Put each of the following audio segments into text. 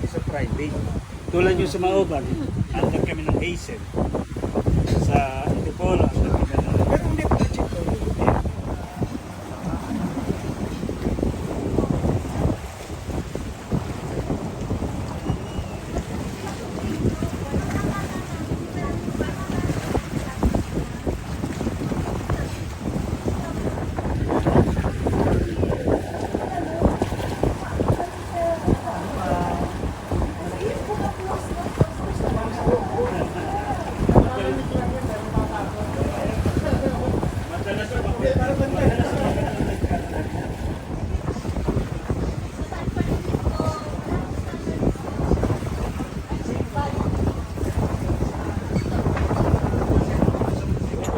Sa Friday. Tulad yung sa Maoban, andang kami ng Hazel. Sa Antipolo, andang kami ng... Pero hindi pa check ko.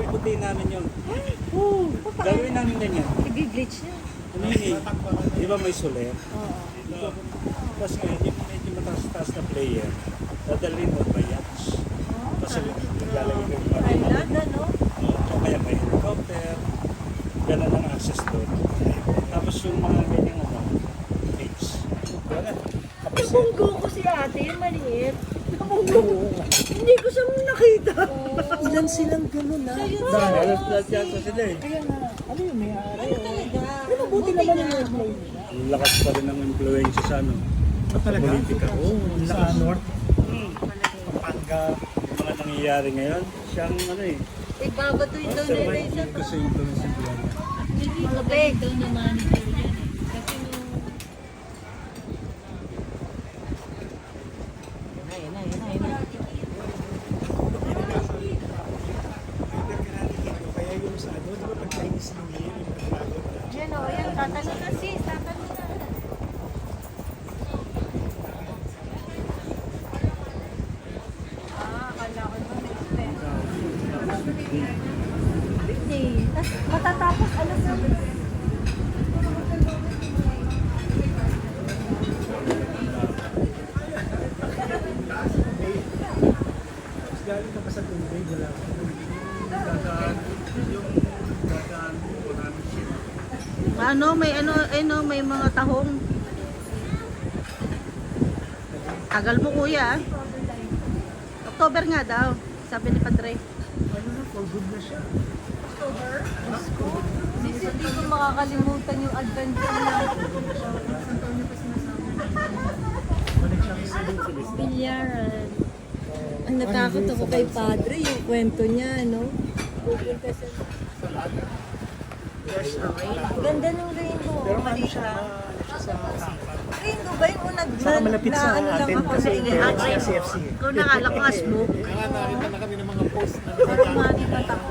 Puti namin yun. Gagawin namin ganyan. Nag-glitch na. Ano yun eh? Di ba may soler? Oo. Tapos ngayon, yung medyo mataas-taas na player, dadalhin mo ba yachts? Kasi naglalagay ko yung Island, ano? o kaya may helicopter, gano'n ang access doon. Tapos yung mga ganyang ano, beach. Nabunggo ko si ate, yung maliit. Nabunggo ko. Hindi ko siya nakita. Ilan silang gano'n na? Halos lahat yata sila eh. Kaya nga, ano yung may-ari? Ano talaga? Pero buti naman yung employee nila. Ang lakas pa rin ng influensya sa ano, sa politika. Sa North, Pampanga. Yung mga nangyayari ngayon, siyang ano eh, Ibabatoy daw nila isa to. kasi influensya nila. Hindi ko daw na monitor yan eh. Kasi nung... Yun na. Kaya yung sa ano, di ba pag Chinese New Year, yung nagbago na. Yan o, yan. Tatalo na sis. Tatalo na. Akala ko naman Hindi. Matatapos alas na. Tapos galing ka pa sa tubig, wala ka. May mga tahong. Tagal mo kuya. October nga daw, sabi ni Padre. Ano na, for good na siya. Hindi ko makakalimutan yung adventure na. Balik siya sa Bilyaran. Ang natakot ako kay Padre, yung kwento niya, no? Pupunta sa... Ganda ng rainbow. Pero ano Mali siya, ka. sa Rainbow ba yung unag saka malapit sa ano lang atin ako kasi sa meron sa CFC. Kung nakala ko nga smoke. Nakita na kami ng mga post na Pero manigat ako.